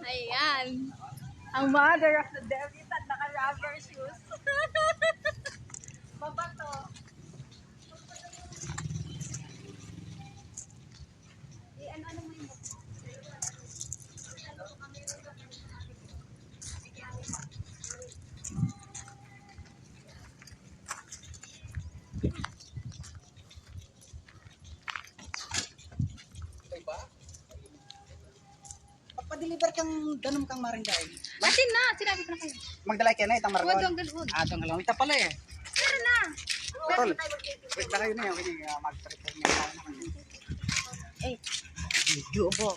Ayan. Ang mother of the David at naka-rubber shoes. Babato. Ano mo yung Pagpa-deliver kang danom kang marinday. Atin na, sinabi ko na kayo. Magdala kayo na itang Huwag margon. ang galhon. Itong galon. Ito pala eh. Pero na. Tol. Wait na kayo na yun. Mag-prepare na yun. Eh, video ba?